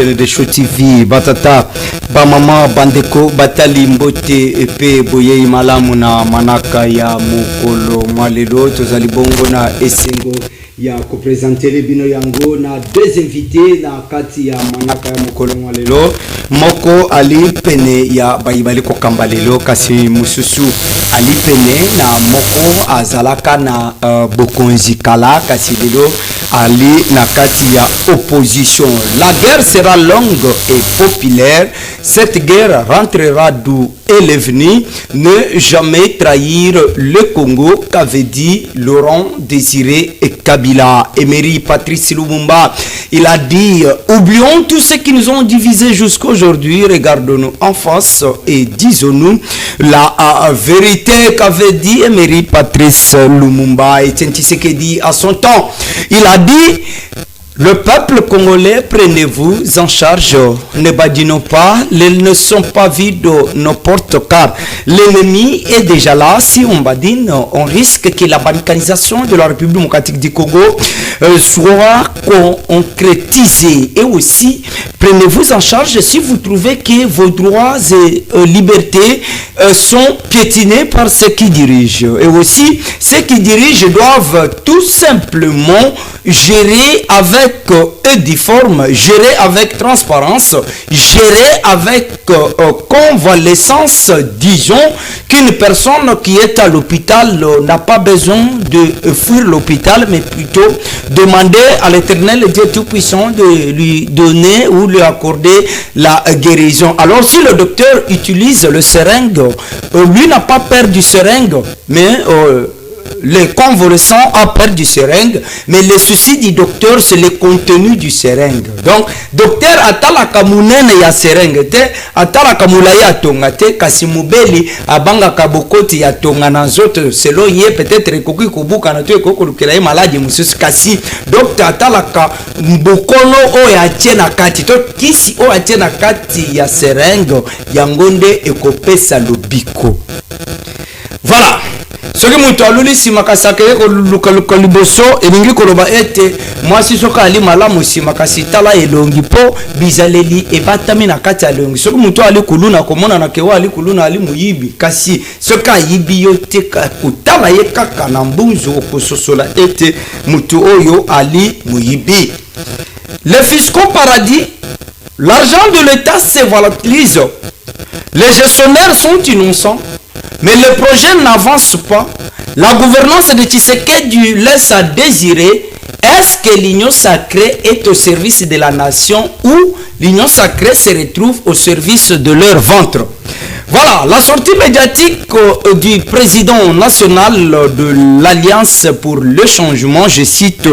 de Show TV batata ba mama bandeko batali mbote epe boye malamu na manaka ya mokolo malelo tozali bongo na esengo ya ko présenter bino yango na deux invités na kati ya manaka ya mokolo malelo moko ali pene ya bayibali ko kambalelo kasi mususu ali pene na moko azalaka na bokonzi kala kasi lelo ali na kati ya opposition. La guerre sera longue et populaire. Cette guerre rentrera d'où elle est venue. Ne jamais trahir le Congo, qu'avait dit Laurent Désiré et Kabila. Emery Patrice Lumumba, il a dit, oublions tout ce qui nous ont divisés jusqu'aujourd'hui, regardons-nous en face et disons-nous la vérité qu'avait dit Emery Patrice Lumumba. Et Tshisekedi à son temps, il a dit, le peuple congolais, prenez-vous en charge, ne badinons pas, ils ne sont pas vides nos portes car l'ennemi est déjà là. Si on badine, on risque que la balkanisation de la République démocratique du Congo soit concrétisée. Et aussi, prenez-vous en charge si vous trouvez que vos droits et libertés sont piétinés par ceux qui dirigent. Et aussi, ceux qui dirigent doivent tout simplement gérer avec édiforme, gérer avec transparence, gérer avec convalescence. Disons qu'une personne qui est à l'hôpital n'a pas besoin de fuir l'hôpital, mais plutôt demander à l'Éternel Dieu Tout-Puissant de lui donner ou lui accorder la guérison. Alors si le docteur utilise le seringue, lui n'a pas peur du seringue, mais le convalescent a peur du seringue, mais le souci du docteur, c'est le contenu du seringue. Donc, docteur atala kamunene ya seringue te, atala kamula ya tonga te, kasi mubeli abanga kabokoti ya tonga na zote, selon ye peut-être koki kubuka na to ekoko lukela maladi mususu kasi docteur atala ka mbokolo o ya tiena kati to kisi o ya tiena kati ya seringue ya ngonde ekopesa lobiko. Voilà. Ce que mutu aluli simakasake ko liboso elingi koloba ete mwasi soka ali malamu simakasi tala elongi po bizaleli ebatami na kati ya elongi. Ce que mutu ali kuluna komona na kewa ali kuluna ali muyibi kasi soka yibi yote kutala ye kaka na mbunzo kososola ete mutu oyo ali muyibi. Les fiscaux paradis, l'argent de l'État se volatilise. Les gestionnaires sont innocents. Mais le projet n'avance pas. La gouvernance de Tshisekedi laisse à désirer. Est-ce que l'union sacrée est au service de la nation ou l'union sacrée se retrouve au service de leur ventre? Voilà, la sortie médiatique du président national de l'Alliance pour le changement, je cite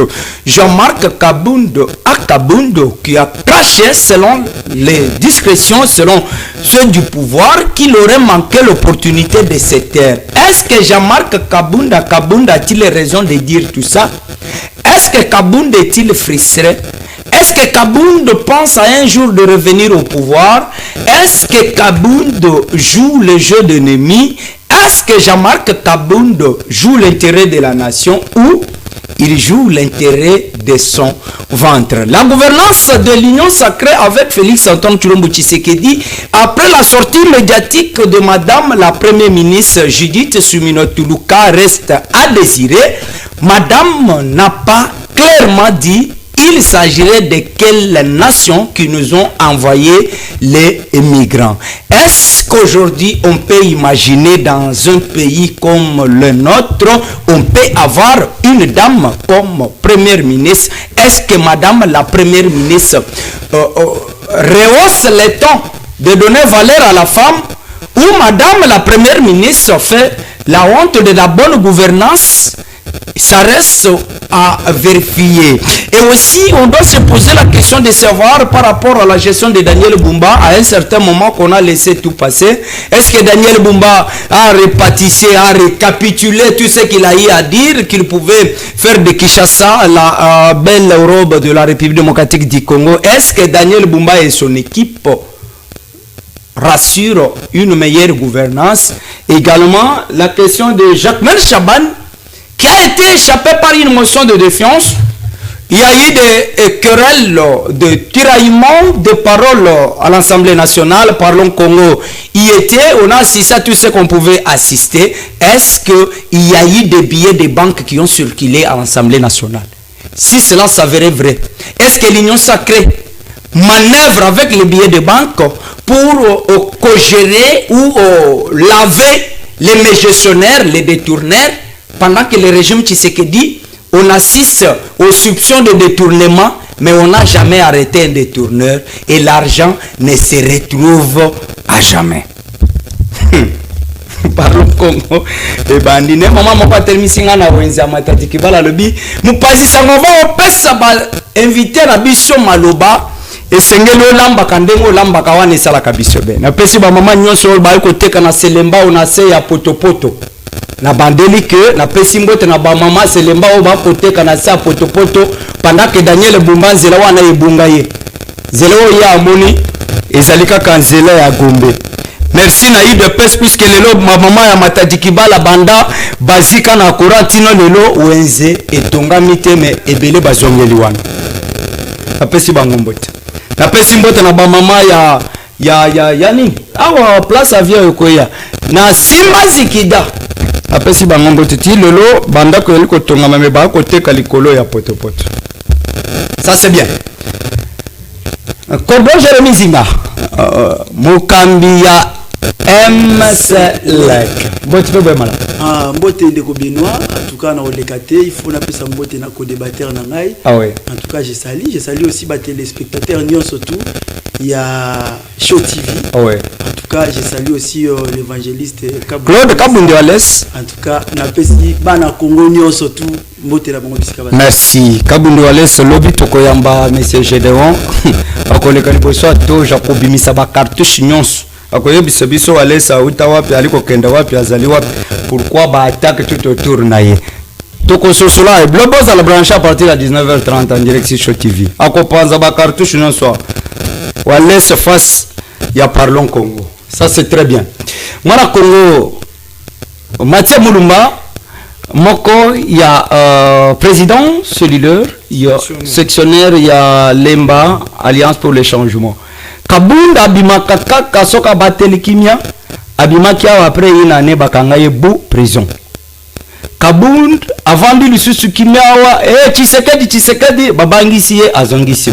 Jean-Marc Kabund Akabundo, qui a caché selon les discrétions, selon ceux du pouvoir, qu'il aurait manqué l'opportunité de se taire. Est-ce que Jean-Marc Kabund Akabundo a-t-il raison de dire tout ça? Est-ce que Kabund est-il frustré? Est-ce que Kabund pense à un jour de revenir au pouvoir? Est-ce que Kabund joue le jeu d'ennemi? Est-ce que Jean-Marc Kabund joue l'intérêt de la nation ou il joue l'intérêt de son ventre? La gouvernance de l'Union sacrée avec Félix Antoine Tshilombo Tshisekedi, après la sortie médiatique de Madame la Première ministre Judith Suminwa-Tuluka, reste à désirer. Madame n'a pas clairement dit il s'agirait de quelle nation qui nous ont envoyé les migrants. Est-ce qu'aujourd'hui on peut imaginer dans un pays comme le nôtre, on peut avoir une dame comme première ministre? Est-ce que Madame la Première ministre rehausse le temps de donner valeur à la femme, ou Madame la Première ministre fait la honte de la bonne gouvernance? Ça reste à vérifier. Et aussi, on doit se poser la question de savoir par rapport à la gestion de Daniel Bumba, à un certain moment qu'on a laissé tout passer. Est-ce que Daniel Bumba a repatissé, a récapitulé tout ce qu'il a eu à dire, qu'il pouvait faire de Kinshasa la belle robe de la République démocratique du Congo? Est-ce que Daniel Bumba et son équipe rassurent une meilleure gouvernance? Également, la question de Jacques Chaban, qui a été échappé par une motion de défiance Il y a eu des querelles, de tiraillements de paroles à l'Assemblée nationale. Parlons Congo. On a assisté à tout ce qu'on pouvait assister. Est-ce qu'il y a eu des billets de banque qui ont circulé à l'Assemblée nationale? Si cela s'avérait vrai, est-ce que l'Union sacrée manœuvre avec les billets de banque pour co-gérer ou laver les mégestionnaires, les détourneurs, pendant que le régime Tshisekedi, on assiste aux soupçons de détournement, mais on n'a jamais arrêté un détourneur et l'argent ne se retrouve à jamais. Parlons Congo. Et bandine, maman m'a pas terminé singa na wenza matati kibala lobi. Mupazi sango va opesa ba inviter na biso maloba et sengelo lamba kandengo lamba kawane sala kabiso be. Na pesi ba mama nyonso ba ko teka na selemba ona se ya potopoto. Na bandeli que na pesi mbote na ba mama selemba o ba koteka na sa potopoto pendant que Daniel Bumba nzela wana ebunga ye. Zelo ya amoni ezalika kanzela ya Gombe. Merci na de pes puisque lelo maman ya Matadi Kibala banda bazika na Korantino lelo wenze etonga miteme ebele bazongeli wana. Na pesi bangombote. Na pesi mbote na ba mama ya ni awa place avia yokoya na Simba Zikida. Apesi bangombo titi lelo banda ko eliko tonga mame ba ko teka likolo ya potopoto. Ça c'est bien. Kobo Jérémy Zinga. Mokambi ya MSLEC. Mbote pe mala. Mbote ndeko Benoît, en tout cas na olekate, il faut na pesa mbote na ko débatteur na ngai. Ah ouais. En tout cas, je salue aussi ba téléspectateurs nyon surtout. Il y a Show TV. Ah ouais. En tout cas, je salue aussi l'évangéliste Claude Kabunde Wales. En tout cas, na pesi bana Congo nyon surtout mbote la bango bisika ba. Merci. Kabunde Wales lobi tokoyamba monsieur Gédéon. Akoleka liboso to jakobimisa ba cartouche nyonso. Akoyebisa biso Wales auta wapi aliko kenda wapi azali wapi. Pourquoi ba attaque tout autour na ye. Toko sosola et blobos à la branche à partir de 19h30 en direct sur Show TV. Akopanza ba cartouche nyonso. Wales face ya Parlons Congo. Ça c'est très bien. Mwana Congo Mathieu Mulumba moko ya président cellulaire, il y a sectionnaire, il y a Lemba Alliance pour le changement. Kabunda abimaka kaka soka bateli kimia abimaki après une année bakanga ye bu prison. Kabund avant de lisusu kimia Tshisekedi babangisi ye azongisi.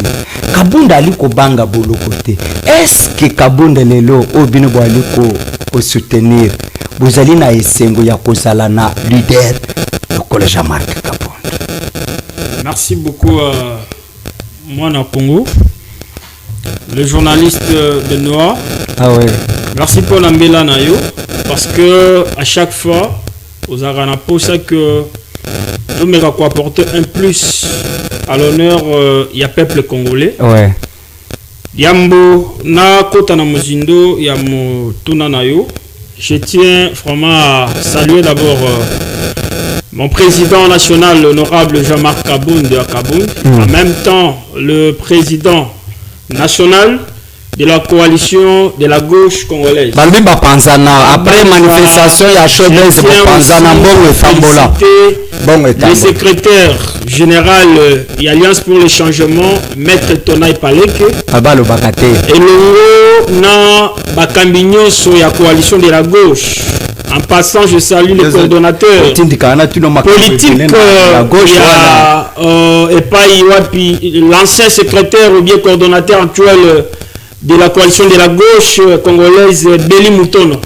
Kabunda aliko banga boloko te. Est-ce que Kabunda lelo obino bo aliko ko soutenir bozali na esengo ya kozala na leader le collège Jean-Marc Kabunda? Merci beaucoup moi na Congo, le journaliste Benoît. Ah ouais. Merci pour l'ambela na yo parce que à chaque fois aux arana pour ça que nous m'avons apporter un plus à l'honneur il y a peuple congolais. Ouais. Yambo na kota na mozindo ya mo tuna na yo. Je tiens vraiment à saluer d'abord mon président national, l'honorable Jean-Marc Kabunda Kabund, en même temps le président national de la coalition de la gauche congolaise. Balbi Bapanzana, après manifestation, il y a Chaudez Bapanzana, Bongo et Fambola. Le secrétaire général de Alliance pour le changement, Maître Tonai Paleke. Abalo Bakate. Et le na Bakambigno sur la coalition de la gauche. En passant, je salue les coordonnateurs politiques. Il y a l'ancien secrétaire ou bien coordonnateur actuel de la coalition de la gauche congolaise, Beli Mutono.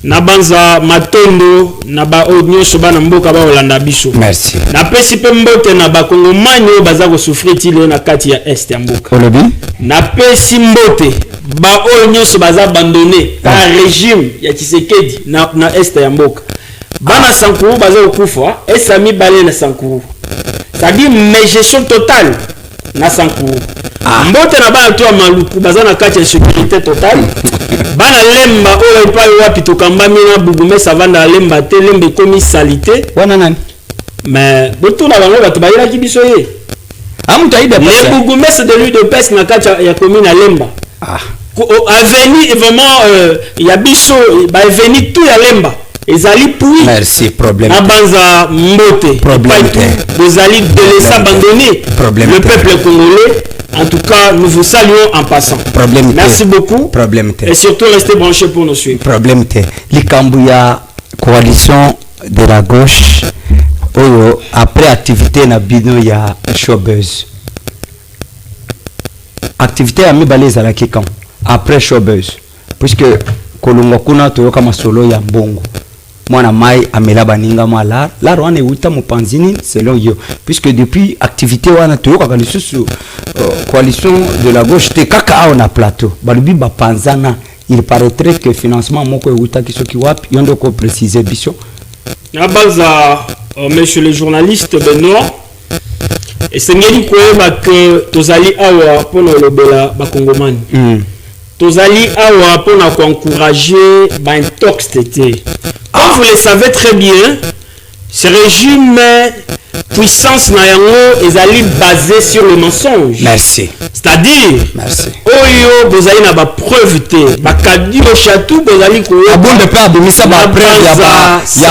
Nabanza Matondo, Naba Odnyo Sobana Mboka ba Olanda Biso. Merci. Na pesi pe mbote na ba Kongomani baza ko souffrir tile na kati ya Est ya Mboka. Olobi? Na pesi mbote ba Odnyo baza abandonné par régime ya Tshisekedi na Est ya Mboka. Bana Sankuru baza okufa, esami balé na Sankuru. C'est-à-dire mégestion totale na Sankuru. Mbote na ba to maluku baza na kati ya sécurité totale. Bana lemba oyo epai wapi tokambami na bugume savanda lemba te lembe komi salité wana nani mais boto na bango bato bayela ki biso ye amuta ida pesa le bugume c'est de lui de pes na kacha ya commune na lemba avenue vraiment ya biso ba avenue tout ya lemba ezali puis Merci, problème. Abanza Mbote. Problème. Vous allez de laisser abandonner Problème. le peuple congolais. En tout cas, nous vous saluons en passant. Problème. Merci beaucoup. Problème. Et surtout, restez branchés pour nous suivre. Problème. Likambuya coalition de la gauche. Oyo, après activité na bino ya showbuzz. Activité à mibale ezalaki quand après showbuzz puisque kolongo kuna toyoka masolo ya mbongo mwana mai amela baninga mwa lar wana euta mopanzini selon yo puisque depuis activité wana toyoka lisusu coalition de la gauche te kaka awa na plateau balobi bapanzana il paraîtrait que financement moko eutaki soki wapi yo ndoko préciser biso na baza monsieur le journaliste Benoît et c'est ngeli koyeba que tozali awa pona lobela bakongomani tozali awa pona encourager ba intox tété. Comme vous le savez très bien, ce régime puissance na yango ezali basé sur le mensonge. Merci. C'est-à-dire merci. Oyo bozali na ba preuve té, ba kadi au château bozali ko abonde pe abimisa ba preuve ya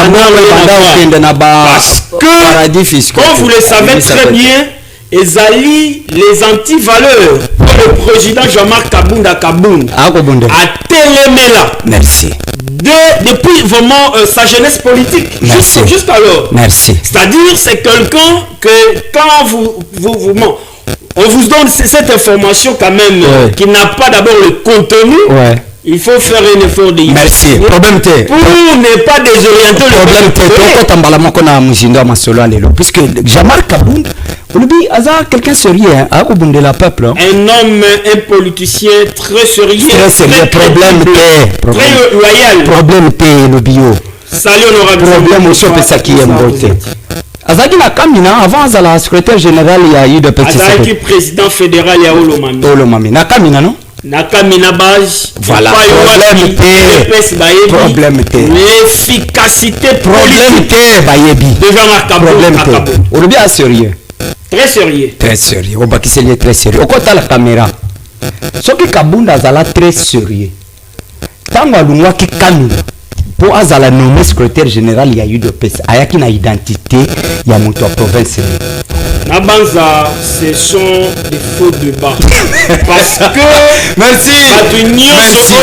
banda okende na ba parce que paradis fiscal. Comme vous le savez très bien, ezali les anti-valeurs le président Jean-Marc Kabunda a télémela. Merci. Depuis vraiment sa jeunesse politique. Jusqu'alors. Merci. C'est-à-dire c'est quelqu'un que quand on vous donne cette information quand même qui n'a pas d'abord le contenu. Il faut faire un effort de merci. Problème te. Pour ne pas désorienter le problème te. Puisque Jean-Marc Kabunda, quelqu'un sérieux, peuple. Un homme, un politicien très sérieux. Très sérieux. Problème te. Très loyal. Problème te, le bio. Salut honorable. Problème aussi, c'est ça qui est beauté. Azaki na kamina avant la secrétaire général il y a eu de petits Azaki président fédéral ya Olomami. Olomami na kamina non? Nakamina base. Voilà. Problème te. L'efficacité problème te bayebi. Devant la problème te. On est bien sérieux. Très sérieux. Très sérieux. On va qui c'est très sérieux. Au côté la caméra. Ce que Kabunda zala très sérieux. Tango alungwa ki kamina. Pour azala nommé secrétaire général il y a eu de pèse. Ayaki na identité ya moto province. Nabanza, ce sont des faux débats. Parce que. Merci. Merci.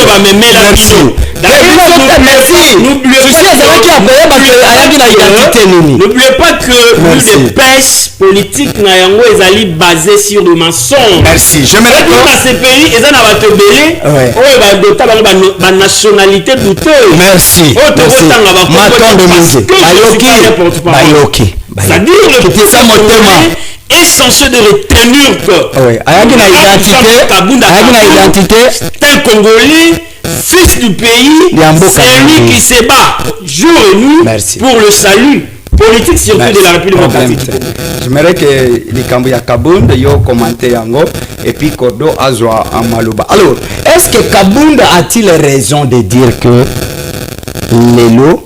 N'oubliez pas que l'espèce politique nayango est basée sur le mensonge. Merci. Je me réponds. Dans ces pays, ils ont la nationalité douteuse. Merci. Bayoki. C'est-à-dire le président est censé de retenir que identité c'est un Congolais, fils du pays, c'est lui qui se bat jour et nuit pour le salut politique surtout de la République démocratique. J'aimerais que les Kambouya Kabunda yo commenté yango et puis Kordo Azwa Amaloba. Alors, est-ce que Kabunda a-t-il raison de dire que Lelo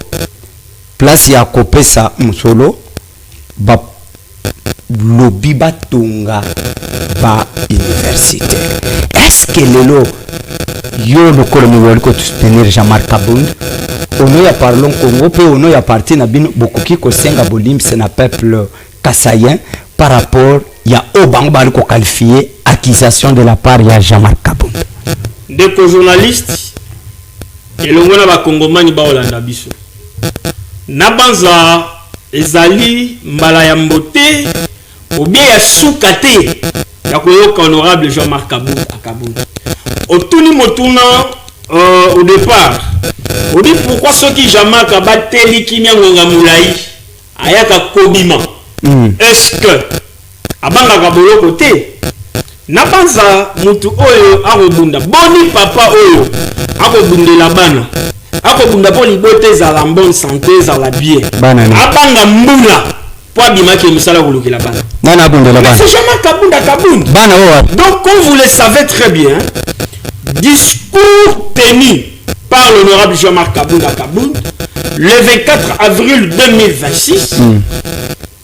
place ya kopesa musolo ba lobi batunga ba université? Est-ce que Lelo yo le colonel ko soutenir Jean-Marc Kabunda ono ya parlons Congo pe ono ya parti na bino bokoki ko senga bolim c'est na peuple kassayen par rapport ya obango bali ko qualifier accusation de la part ya Jean-Marc Kabunda des journalistes et le mona ba kongomani ba olanda biso nabanza ezali mbala ya mbote ou bien ya soukate ya koyoka honorable Jean-Marc Kabunda otuni motuna au départ on dit pourquoi ceux qui Jean-Marc abateli kimia ngonga mulai ayaka kobima est-ce que abanga kabolo côté nabanza mutu oyo akobunda boni papa oyo akobundela bana akobunda po libote za la bonne santé za la bien abanga mbula po abimaki misala kolukela bana nana bundela bana c'est jamais Kabunda bana donc comme vous le savez très bien discours tenu par l'honorable Jean-Marc Kabunda le 24 avril 2026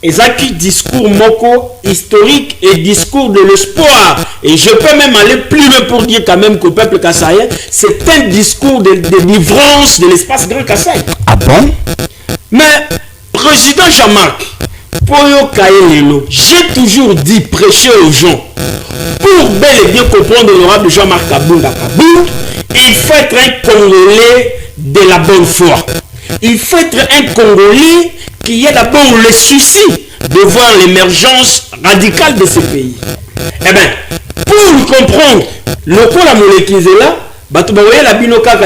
Ezaki discours moko historique et discours de l'espoir. Et je peux même aller plus loin pour dire quand même qu'au peuple kassaïen, c'est un discours de délivrance de l'espace Grand Kassai. Ah bon? Mais, président Jean-Marc, j'ai toujours dit prêcher aux gens. Pour bel et bien comprendre l'honorable Jean-Marc Kabounda, il faut être un Congolais de la bonne foi. Il faut être un Congolais qui ait d'abord le souci de voir l'émergence radicale de ce pays. Eh bien, pour comprendre le coup la molécule là,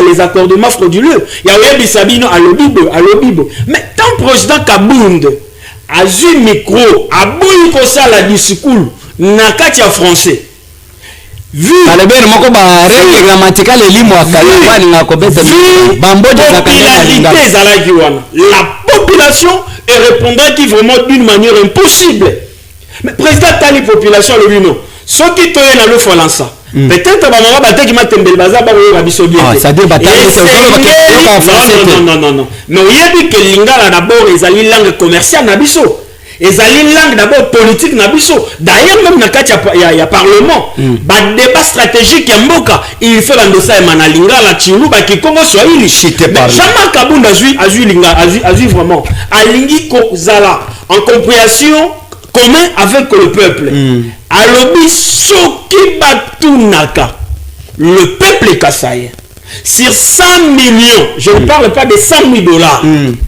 les accordements frauduleux, il y a eu Sabino à l'Obibo. Mais tant président Kabounda a eu micro, a boui pour ça la discours, n'a qu'à dire français. Vu la population est répondant vraiment d'une manière impossible. Mais président Tali population le non. Ce qui te est dans le Folansa. Peut-être que maman va qui m'a tembé bazar ba ba biso bien. Ça dit bataille non. Mais il y a dit que lingala d'abord ezali langue commerciale na biso. Ezali langue d'abord politique na biso. D'ailleurs même na kati ya parlement, ba débat stratégique ya mboka, il fait bandosa emana lingala chulu ba kikongo swahili. Jean-Marc Kabounda azui vraiment alingi kozala en compréhension commun avec le peuple. Alobi soki batunaka le peuple kassaïen sur 100 millions, je ne parle pas de 100 000 dollars,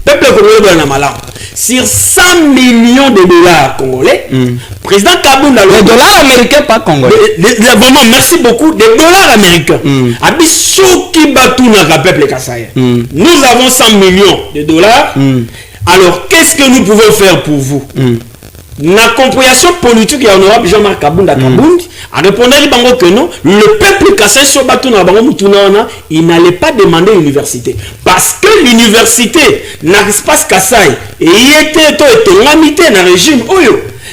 peuple congolais dans la sur 100 millions de dollars congolais, président Kabounda, les dollars américains pas congolais. Vraiment, merci beaucoup, des dollars américains. Abi soki batunaka peuple kassaïen. Nous avons 100 millions de dollars. Alors, qu'est-ce que nous pouvons faire pour vous? La compréhension politique et honorable Jean-Marc Kabounda a répondu que non, le peuple Kassai il n'allait pas demander l'université. Parce que l'université n'a pas Kassai et il était dans le régime.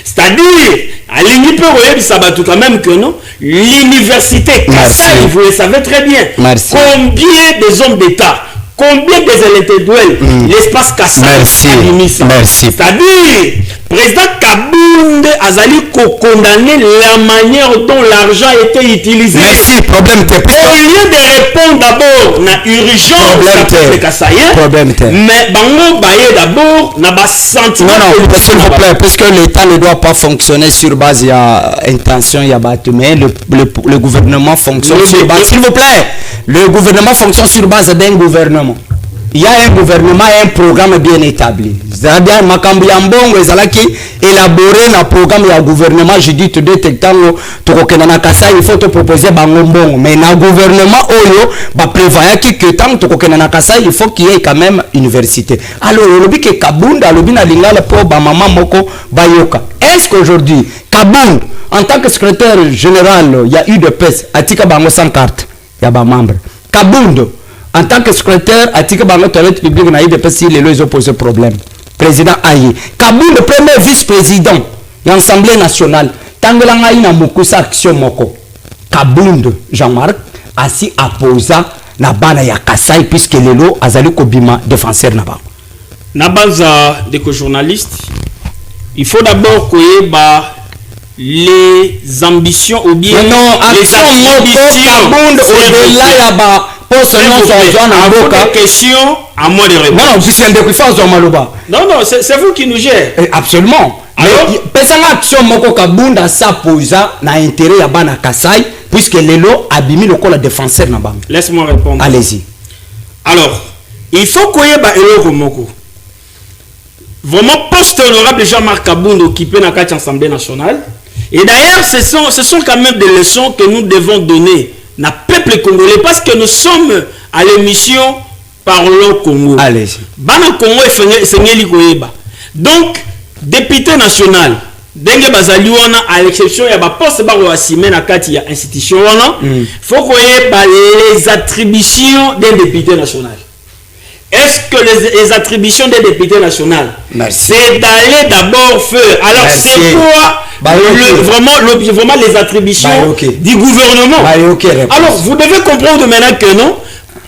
C'est-à-dire, à l'université quand même que non, l'université Kassai, vous le savez très bien, combien des hommes d'État, combien des intellectuels l'espace Kassai merci. C'est-à-dire, président Kabounda Azali condamné la manière dont l'argent était utilisé. Merci, problème au lieu de répondre d'abord à l'urgence mais bango baye d'abord na ba sentiment. Non, s'il vous plaît, parce que l'État ne doit pas fonctionner sur base intention, mais le gouvernement fonctionne sur base. S'il vous plaît, le gouvernement fonctionne sur base d'un gouvernement. Il y a un gouvernement et un programme bien établi. C'est-à-dire, Makambi Ambongo ezalaki élaborer un programme et un gouvernement. Je dis tout détectant, il faut te proposer Bangombongo. Mais dans le gouvernement, que tant que il faut qu'il y ait quand même université. Alors, le que Kabounda, le bin alingala pour Bamama Moko Bayoka. Est-ce qu'aujourd'hui, Kabounda, en tant que secrétaire général, il y a eu de PES, Atika Bango sans carte, il y a des membres. Kabounda, en tant que secrétaire, Atika Bango toilette publique, il y a eu de PES, ils ont posé problème. Président Aye. Kabounda, le premier vice-président de l'Assemblée nationale, Tangelanga ina Mokusa Action Moko. Kabounda, Jean-Marc, assis apposa na bana ya Kassai, puisque Lelo Azali Kobima, défenseur na ba. Na base des journalistes, il faut d'abord qu'il y ait les ambitions ou bien les ambitions question à moi de répondre. Non, c'est vous qui nous gérez. Absolument. Alors, action moko Kabounda s'apposa na intérêt ya bana Kassai puisque Lelo abimi le col défenseur na bam. Laisse-moi répondre. Allez-y. Alors, il faut qu'il y ait eloko moko. Vraiment poste honorable Jean-Marc Kabounda occupé dans l'Assemblée nationale. Et d'ailleurs, ce sont quand même des leçons que nous devons donner na peuple congolais parce que nous sommes à l'émission Parlons Congo. Allez-y. Bana Congo est koyeba. Donc, député national, denge bazali wana à l'exception ya ba poste ba assimé na kati ya institution wana, faut koyeba les attributions des députés national. Est-ce que les attributions des députés nationaux, c'est d'aller d'abord faire. Alors c'est quoi vraiment les attributions du gouvernement. Alors vous devez comprendre maintenant que non,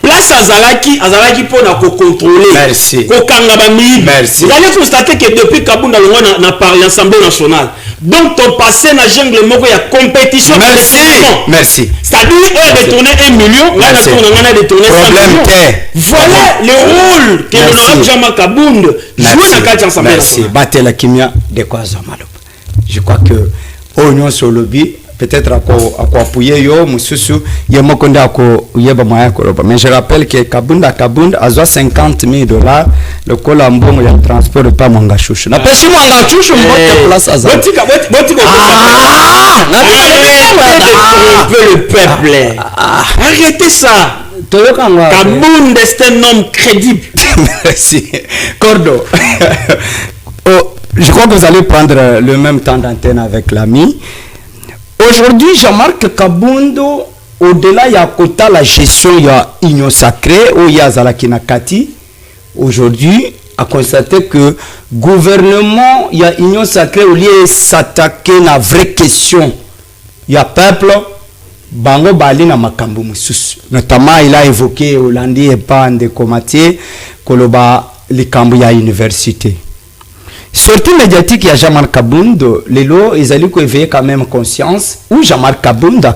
place azalaki pour na contrôler Merci. kokanga ba mibi. Merci. Vous allez constater que depuis Kabunda longo na parler l'Assemblée nationale. Donc ton passé na jungle moko ya compétition. Merci. C'est-à-dire on a détourné 1 million, on a détourné 100 millions. Voilà le rôle que l'honorable Jean-Marc Kabunda joue dans la Assemblée nationale. Batela kimia de quoi zamalo. Je crois que Oignon sur le lobby peut-être à quoi appuyer yo mususu ye mokonda ako yeba moya koroba, mais je rappelle que Kabunda a $50,000 le colombo ya transport pas mwanga chushu na pesi mwanga chushu mbote place aza botika le peuple. Arrêtez ça. Kabunda c'est un homme crédible. Merci Cordo. Je crois que vous allez prendre le même temps d'antenne avec l'ami. Aujourd'hui, Jean-Marc Kabundo, au-delà de Kota, la gestion de l'Union sacrée, où il y a Zalakina Kati, aujourd'hui, a constaté que le gouvernement, il y a l'Union sacrée, où il y a s'attaquer à la vraie question. Il y a peuple, Bango Bali na Makambu Musus. Notamment, il a évoqué Hollandi et pas de Komatier, Koloba, les Kambu ya université. Sortie médiatique, il y a Jean-Marc Kabundo. Les lots, ils allaient éveiller quand même conscience où Jean-Marc Kabundo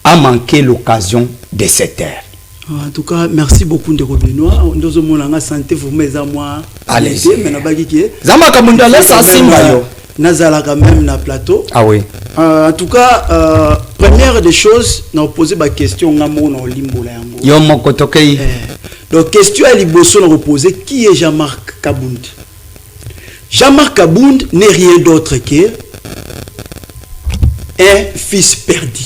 a manqué l'occasion de cette ère. En tout cas, merci beaucoup de Benoît. Nous avons la santé, vous mettez à moi. Allez-y. Jean-Marc Kabundo, laisse ça simba. Nazala quand même na plateau. Ah oui. En tout cas, première des choses, nous posé ma question ngamo na limbo la yango. Yo moko tokei. Donc question à liboso na reposer qui est Jean-Marc Kabundo? Jean-Marc Kabundo n'est rien d'autre que un fils perdu.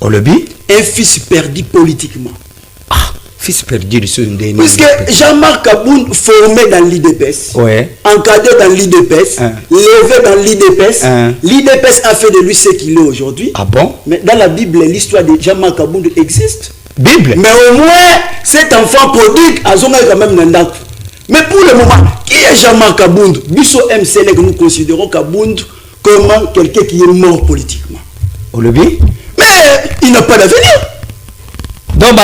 Un fils perdu politiquement. Ah, fils perdu sur une dernière. Puisque Jean-Marc Kabundo formé dans l'IDPS, encadré dans l'IDPS, levé dans l'IDPS, l'IDPS a fait de lui ce qu'il est aujourd'hui. Ah bon? Mais dans la Bible, l'histoire de Jean-Marc Kabundo existe. Bible? Mais au moins, cet enfant prodigue a quand même Nandaku. Mais pour le moment, qui est Jean-Marc Kabundo? Bisso MCL que nous considérons Kabundo comme quelqu'un qui est mort politiquement. Mais il n'a pas d'avenir. Donc,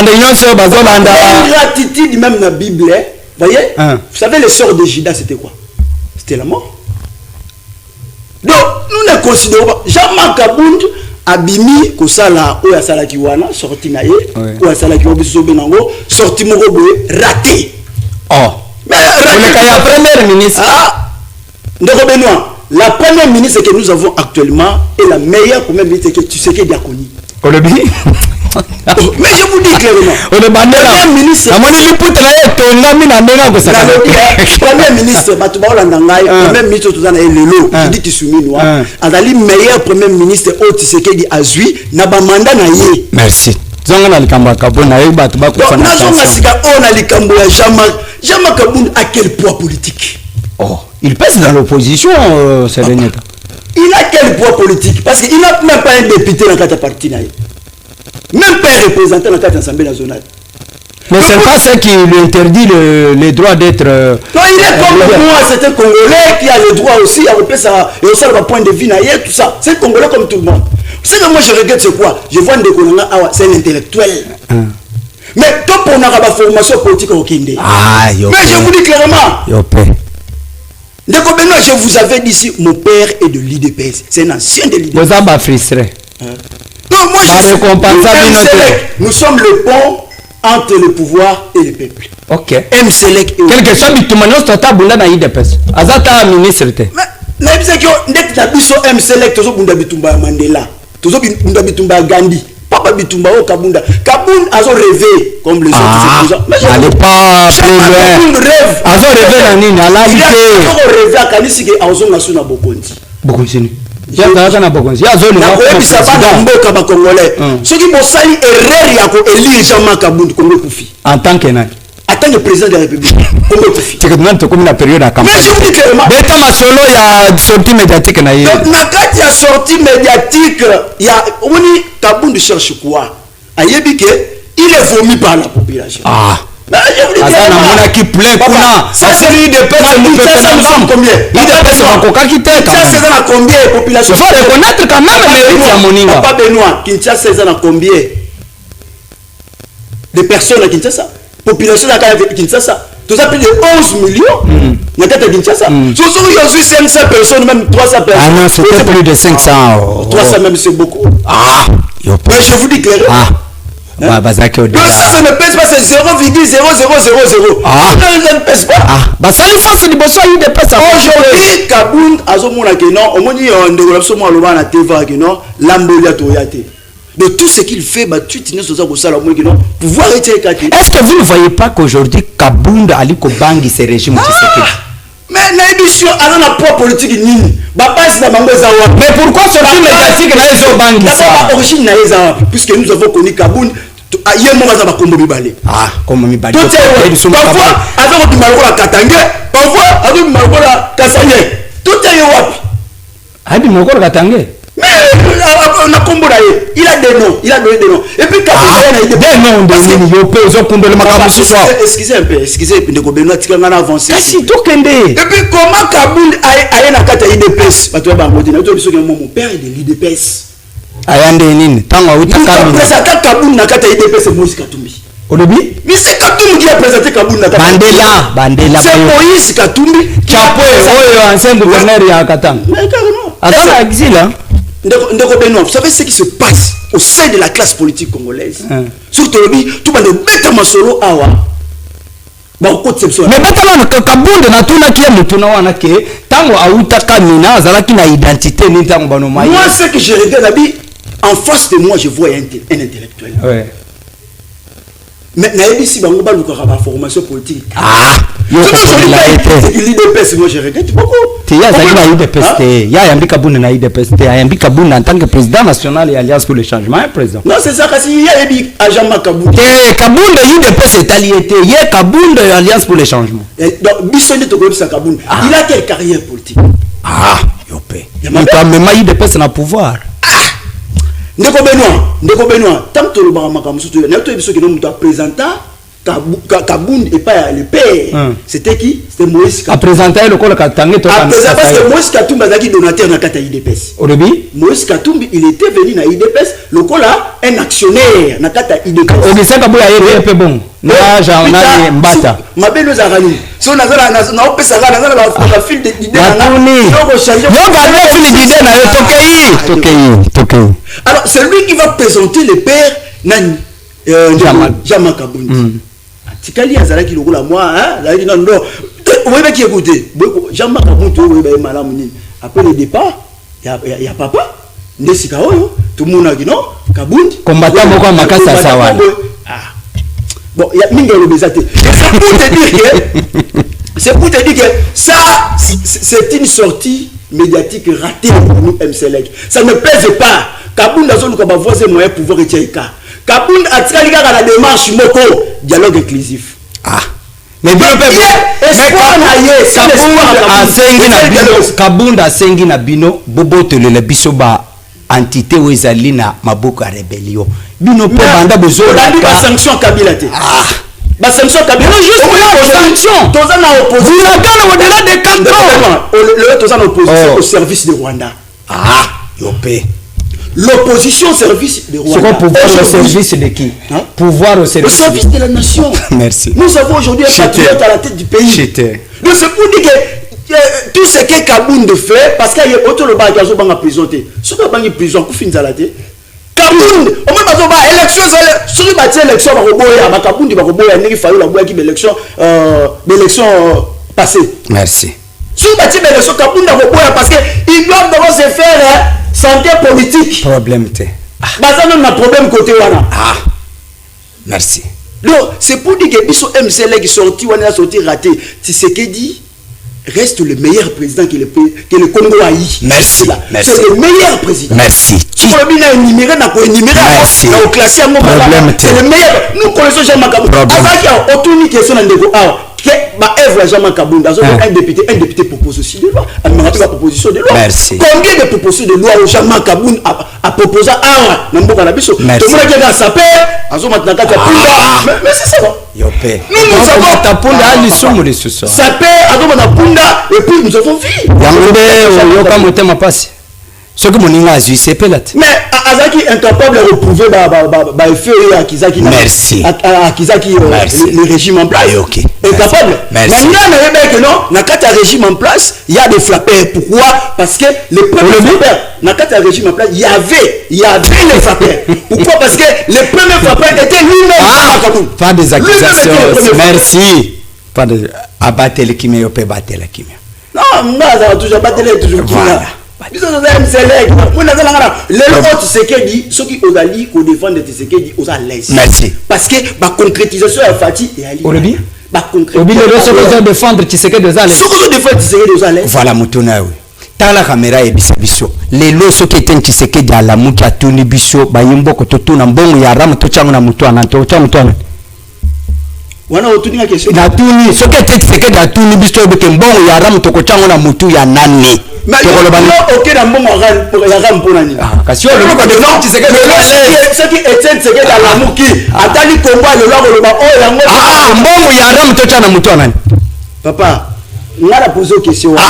ingratitude même dans la Bible, voyez? Vous savez, les sœurs de Judas, c'était quoi? C'était la mort. Donc, nous ne considérons pas. Jean-Marc Kabundo abimi kosala oya sala kiwana sorti na ye oya sala kiwa biso benango sorti moko boye raté. Oh. Mais la première ministre. Ndeko Benoît, la première ministre que nous avons actuellement est la meilleure première ministre que tu sais qu'il y a connu. Mais je vous dis clairement. Première ministre. Première ministre, Batouba Landangai, premier ministre Tuzana et Lelo, qui dit Tisuminoa, Azali meilleur premier ministre au Tshisekedi Azui, Naba mandat na ye. Merci. Jean-Marc Kabundo a quel poids politique? Oh, il pèse dans l'opposition, ce dernier temps. Il a quel poids politique? Parce qu'il n'a même pas un député dans la partie. Même pas un représentant dans l'Assemblée nationale. Mais c'est pas ça qui lui interdit le droit d'être. Non, il est comme moi, c'est un Congolais qui a le droit aussi à repérer ça, et aussi à point de vue, tout ça. C'est un Congolais comme tout le monde. Ce que moi je regrette, c'est quoi? Je vois c'est un intellectuel. Mais tant qu'on a la formation politique au Kinde. Mais je vous dis clairement. Ndeko Benoît, je vous avais dit ici, mon père est de l'IDPS. C'est un ancien de l'IDPS. Vous avez frustré. Non, moi nous sommes le pont entre le pouvoir et le peuple. Ok. MCLEC. Quel que soit le moment, c'est un boulot dans l'IDPS. Azata ministre. Mais MCLEC, tout le monde Mandela. Tout le monde Gandhi. Papa Bitumba au Kabunda. Kabunda a rêvé comme les autres. N'allez pas plus loin. Rêve. A rêvé dans l'île. Il a rêvé à Kanisike à Ozongasuna Bokonzi. Bokonzi. Il y a un Bokonzi. Il y a un Congolais. Ceux qui vont salir erreur et élire Jean-Marc Kabundo comme Koufi. En tant que en tant que président de la République, comme Koufi. C'est que comme la période à campagne. Mais je vous dis clairement. D'état masolo, il y a sortie médiatique. Donc, il y a sortie médiatique. Il y a Oni Kabundo cherche quoi? Il est vomi par la population. Mais je vous dis clairement. Qui plaît pour là. Ça c'est l'IDPS. Combien? l'IDPS va coca qui t'aide. Kinshasa c'est dans combien de population? Il faut reconnaître quand même. Papa Benoît, Kinshasa c'est dans combien? de personnes à Kinshasa. Population à Kinshasa. Tout ça plus de 11 millions. Il y a Kinshasa. Si il y a aussi 500 personnes, même 300 personnes. Ah non, c'était plus de 500. 300 même, c'est beaucoup. Ah, mais je vous dis clairement. Ah. Hein? Bah, ça ne pèse pas, c'est 0,0000. Ah. Ça ne pèse pas. Ah, bah ça c'est du besoin de pèse. Aujourd'hui, Kaboun, à ce moment-là, on m'a dit, on développe ce moment là, TV, l'ambolia toyate. De tout ce qu'il fait, bah, tu t'es sur ça pour ça, pouvoir être. Est-ce que vous ne voyez pas qu'aujourd'hui, Kaboun a dit Bangi ce régime mais l'émission, elle a un poids politique. Mais pourquoi ce film médiatique n'a pas Bangi? D'abord, l'origine puisque nous avons connu Kaboun. Ah, comme mi bali. Parfois, avec le Malgola Katangé, parfois, avec le Malgola Kassangé. Tout est wapi. Ah, du Malgola Katangé. Mais on a combo là, il a des noms, il a donné des noms. Et puis, des noms de excusez un peu, excusez, puis de Benoît Tikanga a avancé. Et puis, comment Kaboun a une carte IDPS? Mon père est de l'IDPS. Ayande nini tango utaka présenté Kaboun na kata IDPS c'est Moïse Katumbi. Au début mais c'est Katumbi qui a présenté Kaboun na kata Bandela c'est Moïse Katumbi Chapo oyo ancien gouverneur ya Katanga. Mais carrément Atanga exil hein. Ndeko Benoît, vous savez ce qui se passe au sein de la classe politique congolaise. Surtout tout le monde bête masolo awa. Mais Kaboun na tuna kia mutuna wana ke tango autaka mina azalaki na identité ni tango bano mai. Moi ce que je regarde en face de moi je vois un intellectuel. Ouais. Mais ici bango ba luka ba formation politique. Ah, yo ko la été. L'IDPS moi je regrette beaucoup. Tia zaki na IDPS te. Ya yambi Kaboun na IDPS te. Yambi Kaboun en tant que président national et alliance pour le changement, un président. Non, c'est ça kasi ya yebi agent Kaboun. Kaboun de IDPS est allié te. Ye Kaboun de alliance pour le changement. Donc Bissonne to sa Kaboun. Il a quelle carrière politique? Ah, yo pe. Il a même IDPS na pouvoir. Ndeko Benoît, tant que le Baramakamu, tu as présenté Kaboun et pas le père. C'était qui? C'était Moïse Katumbi. A présenté le col Katangé. Parce que Moïse Katumbi a été donateur dans Kata IDPS. Au début, Moïse Katumbi, il était venu dans IDPS, le col a un actionnaire dans Kata IDPS. Au début, ça a été bon. Là, j'en ai mbata. Ma belle nous a rallié. Si on a fait ça, on a fait fil d'idées. Alors, c'est lui qui va présenter le père Nani. Jama Kaboun. Tikali Azalaki le roule à moi, hein? Là, il dit non, non. Vous voyez qui écoutez? Jama Kaboun, tu vois, malamuni. Après le départ, il y a papa. Ndesika Oyo, tout le monde a dit non. Kaboun. Combattant beaucoup à Makassa Sawan. Bon, il y a Mingo le Bézaté. C'est pour te dire que ça, c'est une sortie médiatique ratée pour nous, MCLEC. Ça ne pèse pas. Kaboun a zone comme voisin moyen pouvoir retirer. Kaboun a tiré la démarche Moko, dialogue inclusif. Ah. Mais bien, Kaboun a sengi na bino, bobo te le bisoba entité ou ezalina maboko a rébellion. Bino pe banda bezo la sanction Kabila te. Ah. La sanction Kabila. Non, juste la sanction. Toza na opposition. Vous l'attendez au-delà des 4 ans. Le toza na opposition au service de Rwanda. Ah, yopé. L'opposition au service de Rwanda. C'est quoi pouvoir au service de qui? Pouvoir au service de la nation. Merci. Nous avons aujourd'hui un patriote à la tête du pays. Donc c'est pour dire que tout ce que Kaboun fait, parce qu'il y a autre le bac qui a prison. Ce qui a prison, coup fin zalate. Kaboun, on va pas élection, sur le bâti élection, Kaboun va reboyer, il fallait la boire qui l'élection passée. Merci. Sur le bâti élection, Kaboun va reboyer parce qu'ils doivent d'abord se faire santé politique. Problème te. Bazan même un problème côté wana. Ah. Merci. Donc c'est pour dire que biso MCL qui sorti wana sorti raté. C'est ce qu'il dit. Reste le meilleur président que le Congo a eu. Merci. C'est le meilleur président. Merci. Tu peux bien énumérer, merci. C'est le meilleur. Nous connaissons Jean-Marc Kaboun. Avant qu'il y ait question un député propose aussi des lois. La proposition de loi. Merci. Combien de propositions de loi Jean-Marc Kaboun a proposé à tout le monde qui a sapé, mais c'est ça. Nous avons sapé, et puis nous avons vu. Mais Azaki incapable de reprouver effet à Kizaki. Merci. À Kizaki le régime en place. OK. Incapable. Merci. Mais non, dans le régime en place, il y a des frappeurs. Pourquoi? Parce que les premiers frappeurs, dans le régime en place, il y avait les frappeurs. Pourquoi? Parce que les premiers frappeurs étaient lui-même. Pas des accusations. Merci. Pas de abattre le kimé, on peut battre la kimé. Non, moi, ça va toujours battre les toujours kimé. Les autres Tshisekedi, ceux qui ont dit qu'on défend de Tshisekedi, aux à l'aise. Merci. Parce que la concrétisation est fatiguée et ali. Orebi? La concrétisation. Obi le défendre Tshisekedi aux à l'aise. Ceux qui défendent Tshisekedi aux à l'aise. Voilà mutuna oui. Tala caméra et bisabiso. Les lots qui étaient Tshisekedi à la muki à Tuni biso, bayimbo kototuna mbongo ya ram to changu na mutuana to changu mutuana. Wana otuni ya question. Na Tuni, ceux qui étaient Tshisekedi à Tuni biso beke mbongo ya ram to changu na mutu ya nani. Mais ok dans bon ram pour nani. Kasi on le défend Tshisekedi. Ceux qui étaient Tshisekedi à la muki, atali combat le loi le ba oh yango. Mbongo ya ram to changu na mutuana. Papa on a posé une question. Na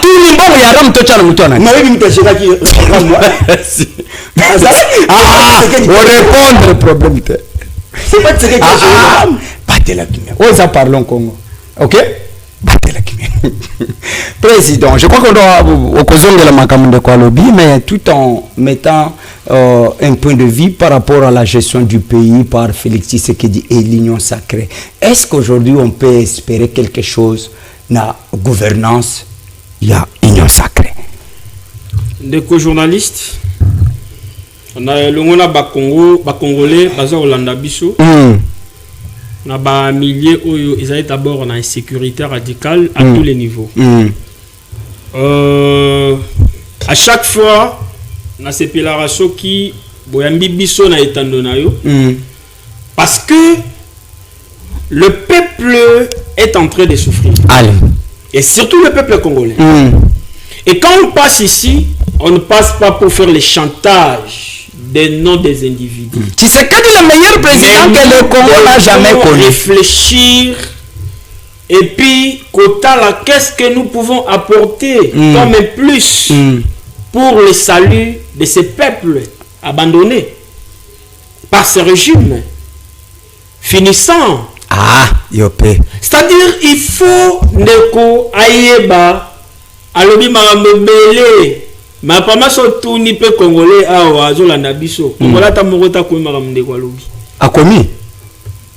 Tuni mbongo ya ram to changu na mutuana. Mais oui mtacheka ki on répondre le problème. C'est pas Tshisekedi qui a battez la kimia. Osa parlons Congo. OK? Battez la kimia. Président, je crois qu'on doit au cause de la macamunde quoi lobby, mais tout en mettant un point de vue par rapport à la gestion du pays par Félix Tshisekedi et l'Union sacrée. Est-ce qu'aujourd'hui on peut espérer quelque chose dans la gouvernance? Il y a Union sacrée. Des co-journalistes, on a le Mona Congolais, Baza Olanda Bisso. On a des milliers où ils ont d'abord en insécurité radicale à tous les niveaux. À chaque fois, on a ces pélations qui boyambi biso na etandonayo parce que le peuple est en train de souffrir. Allez. Et surtout le peuple congolais. Et quand on passe ici, on ne passe pas pour faire le chantage des noms des individus. Tu sais que le meilleur président que le Congo n'a jamais connu. Réfléchir et puis qu'est-ce que nous pouvons apporter comme un plus pour le salut de ces peuples abandonnés par ce régime finissant. Yopé. C'est-à-dire il faut neko ayeba alobi mamebele. Ma pama so tuni pe congolais awa zolanda biso kongola ta mokota ko makamde kwa lobi